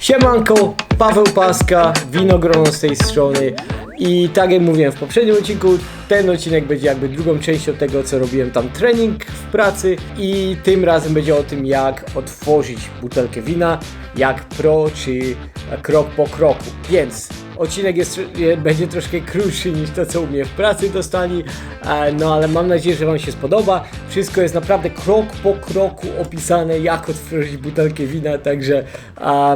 Siemanko, Paweł Paska, winogrono z tej strony i tak jak mówiłem w poprzednim odcinku, ten odcinek będzie jakby drugą częścią tego, co robiłem tam trening w pracy i tym razem będzie o tym, jak otworzyć butelkę wina, jak pro czy krok po kroku, więc odcinek będzie troszkę krótszy niż to, co u mnie w pracy dostali, no ale mam nadzieję, że Wam się spodoba. Wszystko jest naprawdę krok po kroku opisane, jak otworzyć butelkę wina, także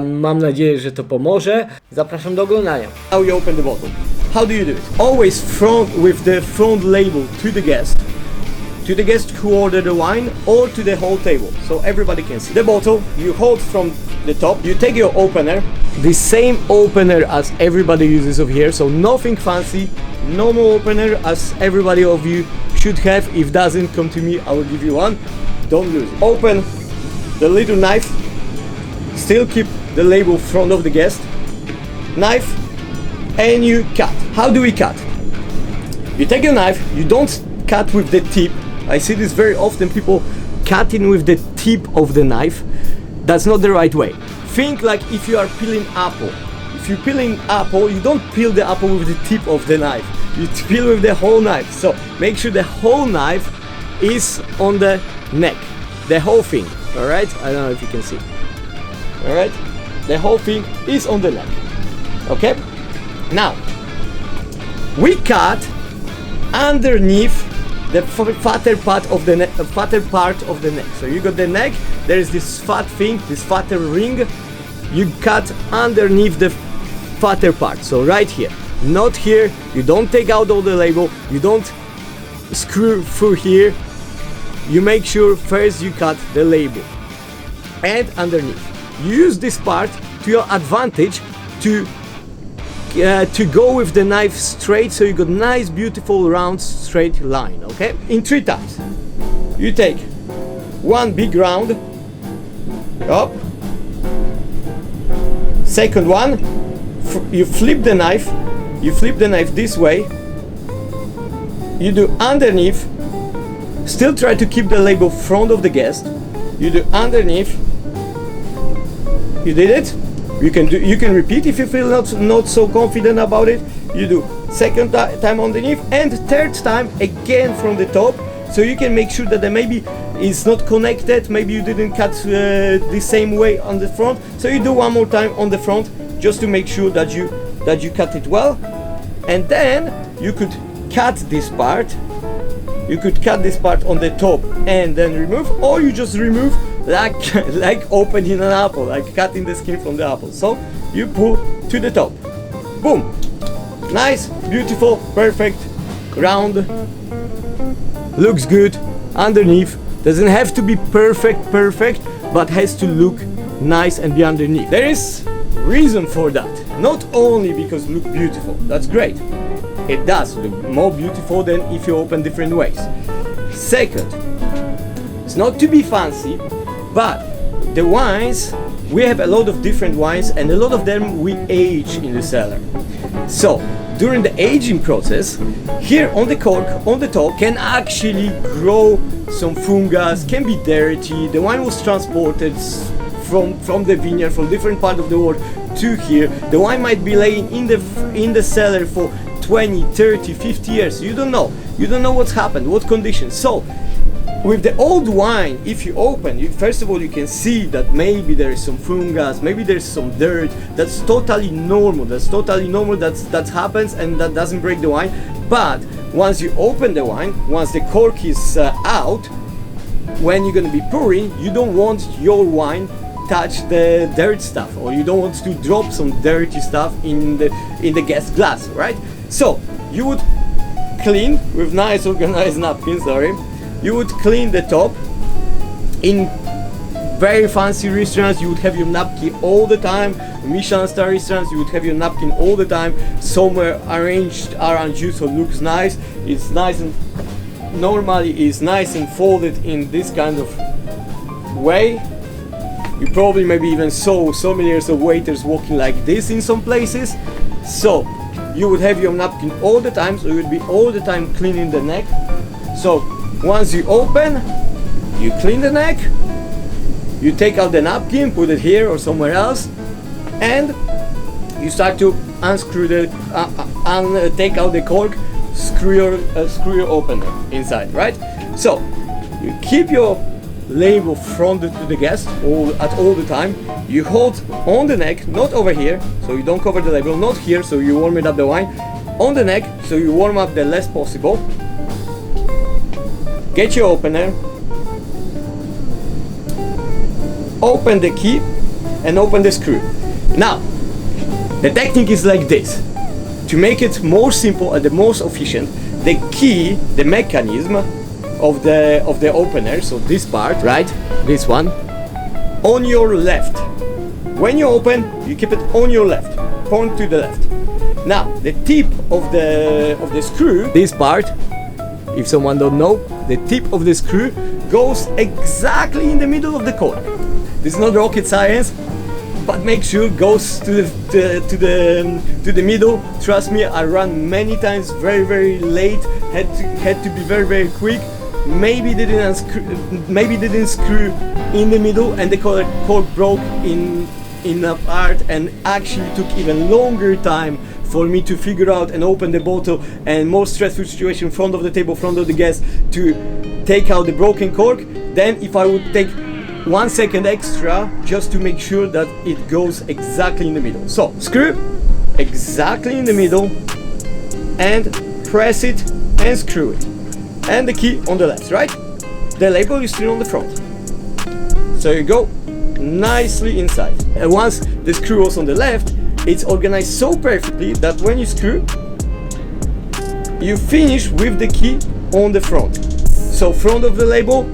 mam nadzieję, że to pomoże. Zapraszam do oglądania. How you open the bottle? How do you do it? Always front with the front label to the guest. To the guest who ordered the wine or to the whole table, so everybody can see. The bottle you hold from the top, you take your opener, the same opener as everybody uses over here, so nothing fancy, normal opener as everybody of you should have. If doesn't, come to me, I will give you one, don't lose it. Open the little knife, still keep the label front of the guest, knife, and you cut. How do we cut? You take your knife, you don't cut with the tip. I see this very often, people cutting with the tip of the knife. That's not the right way. Think like if you are peeling apple. If you're peeling apple, you don't peel the apple with the tip of the knife. You peel with the whole knife. So make sure the whole knife is on the neck. The whole thing, alright? I don't know if you can see. Alright? The whole thing is on the neck. Okay? Now, we cut underneath the fatter part of the neck. So you got the neck, there is this fat thing, this fatter ring. You cut underneath the fatter part, so right here, not here. You don't take out all the label, you don't screw through here. You make sure first you cut the label and underneath. You use this part to your advantage to go with the knife straight, so you got nice, beautiful, round, straight line. Okay, in 3 times. You take one big round, up. Second one, you flip the knife. You flip the knife this way. You do underneath. Still try to keep the label front of the guest. You do underneath. You did it. You can repeat if you feel not so confident about it. You do second time underneath and third time again from the top, so you can make sure that the maybe is not connected, maybe you didn't cut the same way on the front, so you do one more time on the front just to make sure that you cut it well. And then you could cut this part. You could cut this part on the top and then remove, or you just remove like opening an apple, like cutting the skin from the apple. So you pull to the top. Boom! Nice, beautiful, perfect, round. Looks good underneath. Doesn't have to be perfect, but has to look nice and be underneath. There is reason for that. Not only because it looks beautiful, that's great. It does look more beautiful than if you open different ways. Second, it's not to be fancy, but the wines, we have a lot of different wines and a lot of them we age in the cellar. So during the aging process, here on the cork, on the top, can actually grow some fungus, can be dirty. The wine was transported from the vineyard, from different part of the world to here. The wine might be laying in the cellar for 20, 30, 50 years. You don't know what's happened, what conditions. So with the old wine, if you open, first of all you can see that maybe there is some fungus, maybe there's some dirt. That's totally normal. That happens and that doesn't break the wine. But once you open the wine, once the cork is out, when you're gonna be pouring, you don't want your wine touch the dirt stuff, or you don't want to drop some dirty stuff in the guest glass, right? So you would clean with nice organized napkins, you would clean the top. In very fancy restaurants you would have your napkin all the time. Michelin star restaurants, you would have your napkin all the time, somewhere arranged around you so it looks nice. It's nice, and normally is nice and folded in this kind of way. You probably maybe even saw sommeliers or waiters walking like this in some places. So you would have your napkin all the time, so you would be all the time cleaning the neck. So once you open, you clean the neck, you take out the napkin, put it here or somewhere else, and you start to unscrew take out the cork, screw your opener inside, right? So you keep your label fronted to the guest at all the time. You hold on the neck, not over here, so you don't cover the label, not here, so you warm it up the wine, on the neck, so you warm up the less possible. Get your opener, open the key and open the screw. Now the technique is like this. To make it more simple and the most efficient, the key, the mechanism of the opener, so this part, right, this one, on your left. When you open, you keep it on your left, point to the left. Now the tip of the screw, this part, if someone don't know, the tip of the screw goes exactly in the middle of the cork. This is not rocket science, but make sure it goes to the middle. Trust me, I ran many times, very late, had to be very quick. Maybe they didn't screw in the middle and the cork broke in a part, and actually took even longer time for me to figure out and open the bottle, and more stressful situation in front of the table, front of the guest, to take out the broken cork than if I would take 1 second extra just to make sure that it goes exactly in the middle. So screw exactly in the middle and press it and screw it, and the key on the left, right? The label is still on the front, so you go nicely inside. And once the screw was on the left, it's organized so perfectly that when you screw, you finish with the key on the front. So front of the label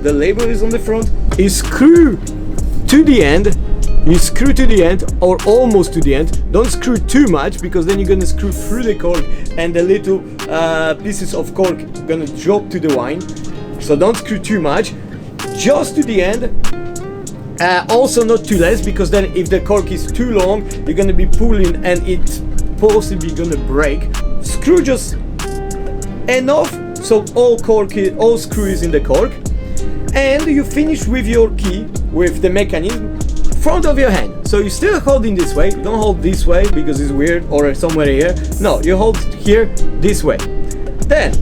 is on the front. You screw to the end, or almost to the end. Don't screw too much, because then you're gonna screw through the cork and the little pieces of cork gonna drop to the wine. So don't screw too much, just to the end. Also not too less, because then if the cork is too long, you're gonna be pulling and it's possibly gonna break. Screw just enough so all screw is in the cork, and you finish with your key, with the mechanism, front of your hand. So you're still holding this way, you don't hold this way because it's weird, or somewhere here. No, you hold here this way. Then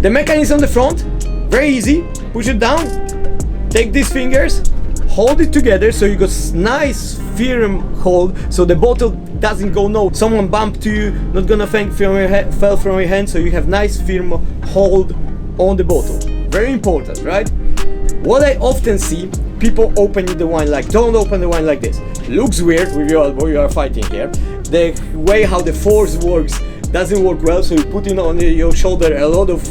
the mechanism on the front, very easy. Push it down, take these fingers, hold it together so you got nice firm hold, so the bottle doesn't go no. Someone bumped to you, not gonna fell from your hand, so you have nice firm hold on the bottle. Very important, right? What I often see, people opening the wine like, don't open the wine like this. Looks weird with your elbow, you are fighting here. The way how the force works doesn't work well, so you put in on your shoulder a lot of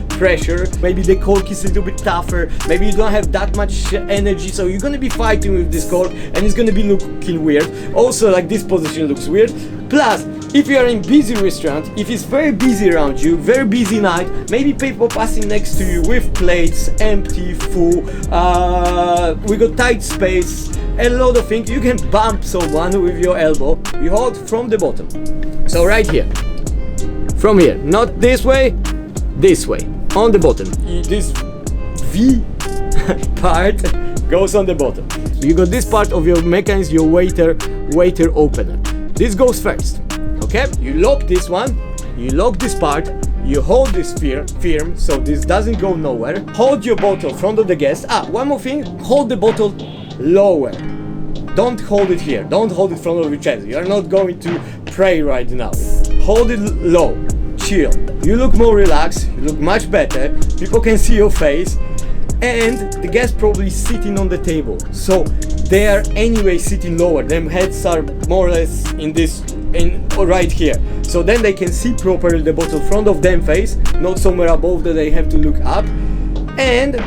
pressure. Maybe the cork is a little bit tougher, maybe you don't have that much energy, so you're gonna be fighting with this cork and it's gonna be looking weird. Also, like, this position looks weird. Plus, if you are in busy restaurant, if it's very busy around you, very busy night, maybe people passing next to you with plates empty, full, we got tight space, a lot of things, you can bump someone with your elbow. You hold from the bottom, so right here, from here, not this way, on the bottom. This V part goes on the bottom. You got this part of your mechanism, your waiter opener. This goes first, okay? You lock this one, you lock this part, you hold this firm so this doesn't go nowhere. Hold your bottle in front of the guest. One more thing, hold the bottle lower. Don't hold it here, don't hold it in front of your chest. You are not going to pray right now. Hold it low, chill. You look more relaxed, you look much better, people can see your face, and the guest probably sitting on the table. So they are anyway sitting lower, their heads are more or less right here. So then they can see properly the bottle in front of them face, not somewhere above that they have to look up. And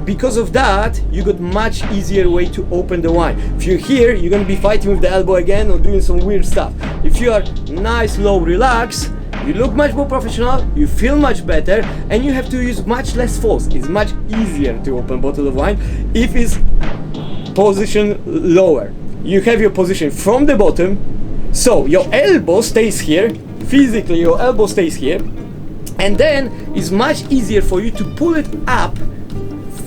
because of that, you got much easier way to open the wine. If you're here, you're gonna be fighting with the elbow again or doing some weird stuff. If you are nice, low, relaxed, you look much more professional, you feel much better, and you have to use much less force. It's much easier to open a bottle of wine if it's positioned lower. You have your position from the bottom, so your elbow stays here, physically your elbow stays here, and then it's much easier for you to pull it up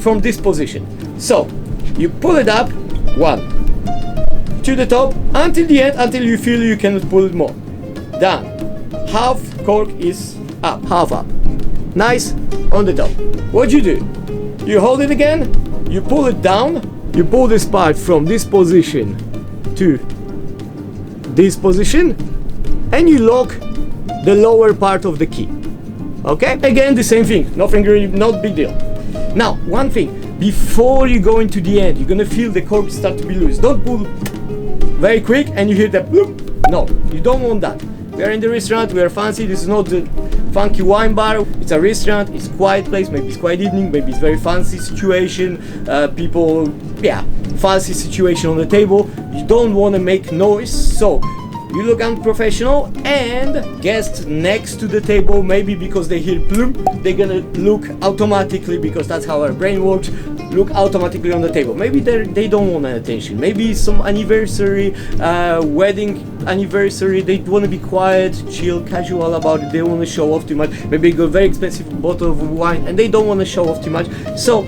from this position. So you pull it up, 1, to the top until the end, until you feel you cannot pull it more. Done. Half cork is up, half up. Nice, on the top. What you do? You hold it again, you pull it down, you pull this part from this position to this position, and you lock the lower part of the key. Okay? Again, the same thing, nothing really, not big deal. Now, one thing, before you go into the end, you're gonna feel the cork start to be loose. Don't pull very quick and you hear that bloop. No, you don't want that. We are in the restaurant, we are fancy, this is not the funky wine bar, it's a restaurant, it's a quiet place, maybe it's quiet evening, maybe it's very fancy situation, people, fancy situation on the table. You don't want to make noise, so you look unprofessional, and guests next to the table, maybe because they hear bloop, they're gonna look automatically, because that's how our brain works, look automatically on the table. Maybe they don't want attention. Maybe some anniversary, wedding anniversary, they want to be quiet, chill, casual about it. They want to show off too much. Maybe they got a very expensive bottle of wine and they don't want to show off too much. So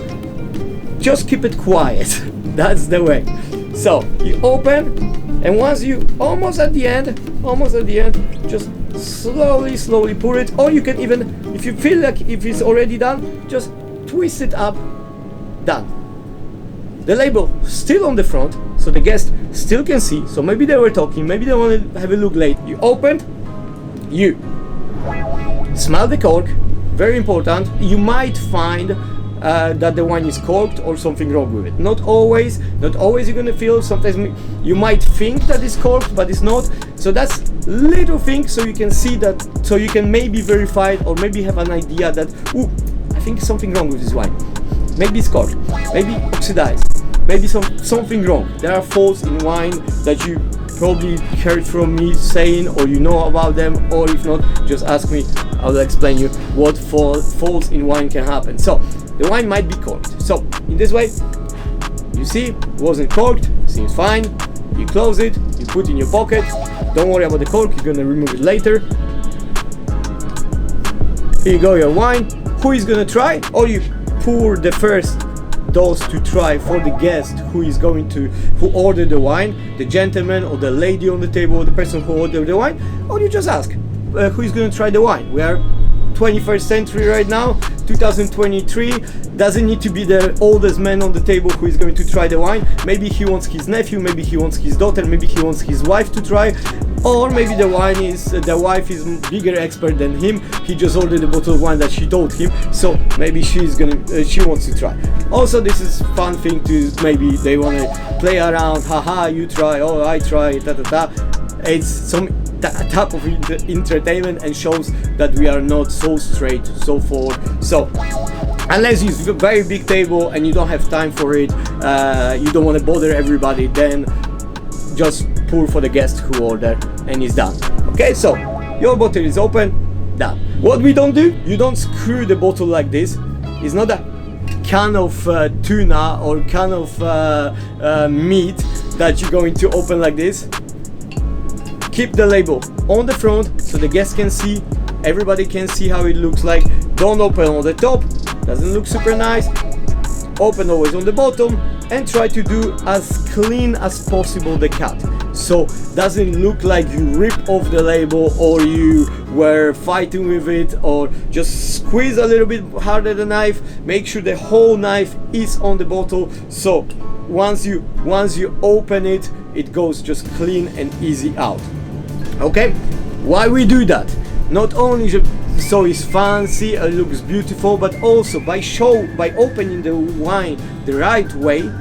just keep it quiet. That's the way. So you open, and once you almost at the end, just slowly pour it. Or you can even, if you feel like if it's already done, just twist it up. Done. The label still on the front, so the guest still can see. So maybe they were talking, maybe they want to have a look late. You opened, you smell the cork, very important. You might find that the wine is corked or something wrong with it. Not always you're gonna feel. Sometimes you might think that it's corked, but it's not. So that's little thing, so you can see that, so you can maybe verify it, or maybe have an idea that, ooh, I think something wrong with this wine. Maybe it's corked, maybe oxidized, maybe something wrong. There are faults in wine that you probably heard from me saying, or you know about them, or if not, just ask me, I'll explain you what faults in wine can happen. So the wine might be corked. So in this way, you see, it wasn't corked, seems fine. You close it, you put it in your pocket. Don't worry about the cork, you're gonna remove it later. Here you go, your wine. Who is gonna try? Or you pour the first dose to try for the guest who ordered the wine, the gentleman or the lady on the table, or the person who ordered the wine, or you just ask who is going to try the wine. We are 21st century right now, 2023. Doesn't need to be the oldest man on the table who is going to try the wine. Maybe he wants his nephew, maybe he wants his daughter, maybe he wants his wife to try, or maybe the wife is bigger expert than him. He just ordered a bottle of wine that she told him, so maybe she wants to try. Also, this is fun thing to, maybe they want to play around, haha, you try, oh I try, It's some type of entertainment, and shows that we are not so straight, so forward. So unless it's a very big table and you don't have time for it, you don't want to bother everybody, then just pour for the guest who ordered and it's done. Okay, so your bottle is open, done. What we don't do, you don't screw the bottle like this. It's not a can of tuna or can of meat that you're going to open like this. Keep the label on the front so the guests can see, everybody can see how it looks like. Don't open on the top, doesn't look super nice. Open always on the bottom, and try to do as clean as possible the cut, so doesn't look like you rip off the label or you were fighting with it, or just squeeze a little bit harder the knife. Make sure the whole knife is on the bottle, so once you open it, it goes just clean and easy out. Okay, why we do that? Not only so it's fancy, it looks beautiful, but also by opening the wine the right way,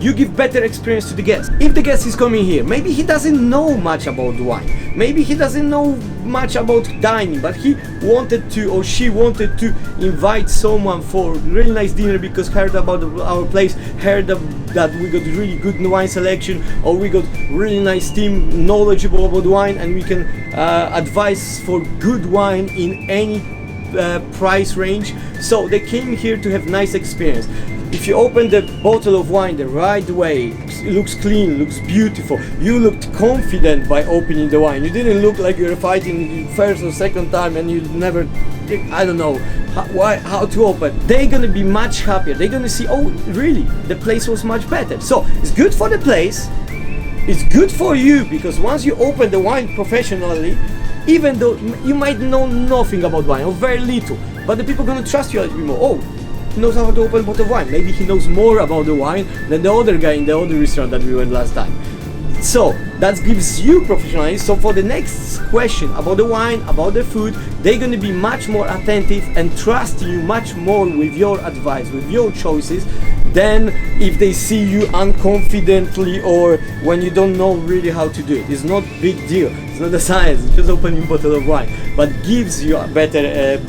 you give better experience to the guest. If the guest is coming here, maybe he doesn't know much about wine, maybe he doesn't know much about dining, but he wanted to, or she wanted to invite someone for really nice dinner because heard about our place, heard that we got really good wine selection, or we got really nice team knowledgeable about wine, and we can advise for good wine in any price range. So they came here to have nice experience. If you open the bottle of wine the right way, it looks clean, looks beautiful. You looked confident by opening the wine. You didn't look like you were fighting first or second time and you never, I don't know how to open. They're gonna be much happier. They're gonna see, oh really, the place was much better. So it's good for the place, It's good for you because once you open the wine professionally, even though you might know nothing about wine or very little, but the people are gonna trust you a little bit more. Oh, he knows how to open a bottle of wine. Maybe he knows more about the wine than the other guy in the other restaurant that we went last time. So that gives you professionalism. So for the next question about the wine, about the food, they're going to be much more attentive and trust you much more with your advice, with your choices, than if they see you unconfidently or when you don't know really how to do it. It's not big deal. It's not a science. It's just opening a bottle of wine, but gives you a better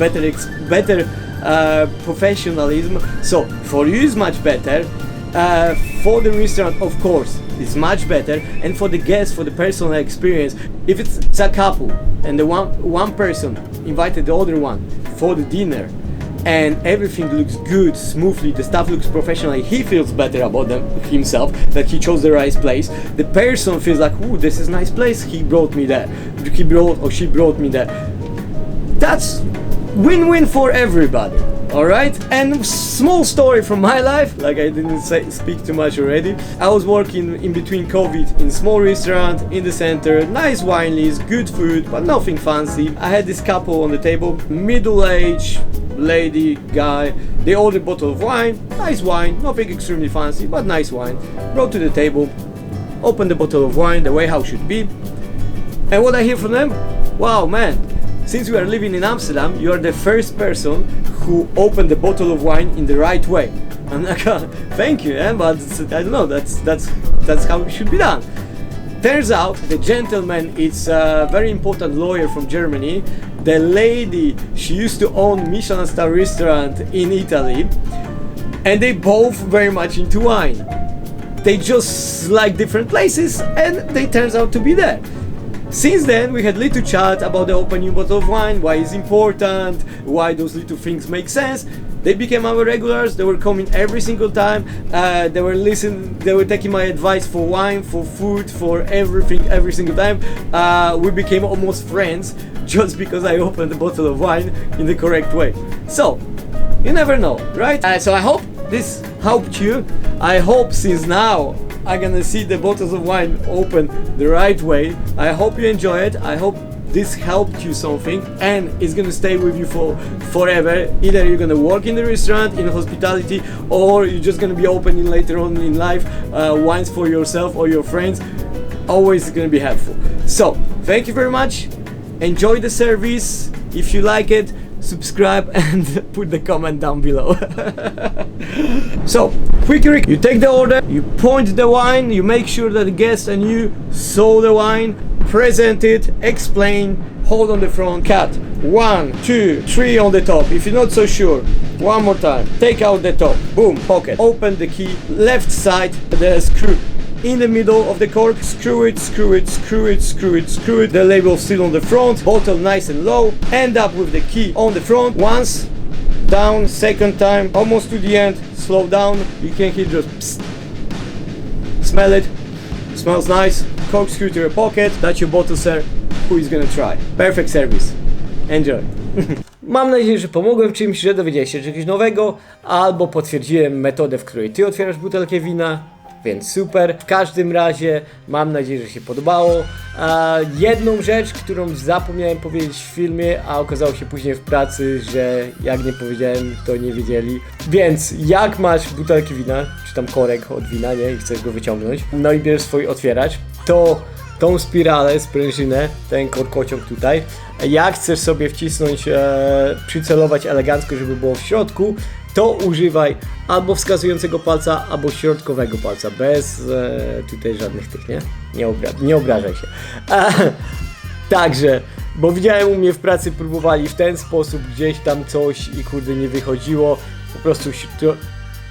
professionalism. So for you is much better. For the restaurant, of course, it's much better, and for the guest, for the personal experience, if it's a couple and the one person invited the other one for the dinner and everything looks good, smoothly, the staff looks professional, he feels better about himself, that he chose the right place, the person feels like, ooh, this is a nice place, he brought me there, she brought me there. That's win-win for everybody. Alright, and small story from my life, like I didn't speak too much already. I was working in between COVID in small restaurant in the center, nice wine list, good food, but nothing fancy. I had this couple on the table, middle-aged lady, guy. They ordered a bottle of wine, nice wine, nothing extremely fancy, but nice wine. Brought to the table, opened the bottle of wine the way how it should be. And what I hear from them? Wow, man, since we are living in Amsterdam, you are the first person who opened the bottle of wine in the right way. I'm like, thank you, but I don't know, that's how it should be done. Turns out the gentleman is a very important lawyer from Germany. The lady, she used to own Michelin star restaurant in Italy, and they both very much into wine. They just like different places, and they turns out to be there. Since then, we had little chat about the opening bottle of wine, why it's important, why those little things make sense. They became our regulars. They were coming every single time. They were listening. They were taking my advice for wine, for food, for everything, every single time. We became almost friends just because I opened the bottle of wine in the correct way. So, you never know, right? So I hope this helped you. I hope since now I'm gonna see the bottles of wine open the right way. I hope you enjoy it. I hope this helped you something and it's gonna stay with you for forever. Either you're gonna work in the restaurant, in hospitality, or you're just gonna be opening later on in life wines for yourself or your friends. Always gonna be helpful. So, thank you very much. Enjoy the service. If you like it, subscribe and put the comment down below. So, quickly, you take the order, you point the wine, you make sure that the guest and you saw the wine, present it, explain, hold on the front, cut. 1, 2, 3 on the top. If you're not so sure, one more time. Take out the top, boom, pocket. Open the key, left side, the screw. In the middle of the cork, screw it, screw it, screw it, screw it, screw it. The label still on the front, bottle nice and low. End up with the key on the front. Once, down, second time, almost to the end, slow down. You can hear just psst. Smell it, smells nice. Corkscrew to your pocket, that's your bottle, sir. Who is gonna try? Perfect service. Enjoy. Mam nadzieję, że pomogłem w czymś, że dowiedziałeś się czegoś nowego, albo potwierdziłem metodę, w której ty otwierasz butelkę wina. Więc super. W każdym razie mam nadzieję, że się podobało. Jedną rzecz, którą zapomniałem powiedzieć w filmie, a okazało się później w pracy, że jak nie powiedziałem, to nie wiedzieli. Więc jak masz butelki wina, czy tam korek od wina, nie? I chcesz go wyciągnąć, no i bierzesz swój otwieracz, to tą spiralę, sprężynę, ten korkociąg tutaj, jak chcesz sobie wcisnąć, przycelować elegancko, żeby było w środku, to używaj albo wskazującego palca, albo środkowego palca, bez tutaj żadnych tych, nie? Nie obrażaj się. Także, bo widziałem u mnie w pracy, próbowali w ten sposób gdzieś tam coś i kurde nie wychodziło. Po prostu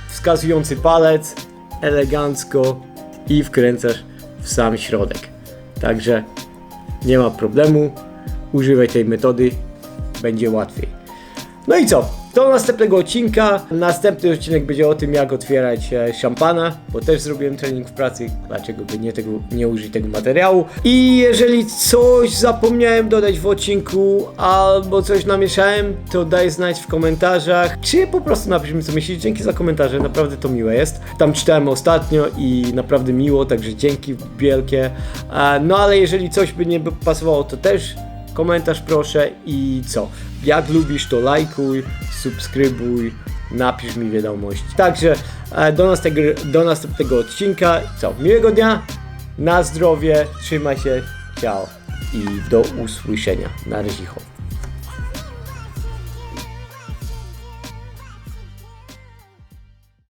wskazujący palec, elegancko i wkręcasz w sam środek. Także nie ma problemu, używaj tej metody, będzie łatwiej. No i co? Do następnego odcinka. Następny odcinek będzie o tym, jak otwierać szampana, bo też zrobiłem trening w pracy, dlaczego by nie użyć tego materiału. I jeżeli coś zapomniałem dodać w odcinku, albo coś namieszałem, to daj znać w komentarzach, czy po prostu napisz mi, co myślisz. Dzięki za komentarze, naprawdę to miłe jest. Tam czytałem ostatnio i naprawdę miło, także dzięki wielkie. No ale jeżeli coś by nie pasowało, to też komentarz proszę i co? Jak lubisz, to lajkuj, subskrybuj, napisz mi wiadomość. Także do następnego odcinka. Co? Miłego dnia, na zdrowie, trzymaj się, ciao i do usłyszenia. Na razie.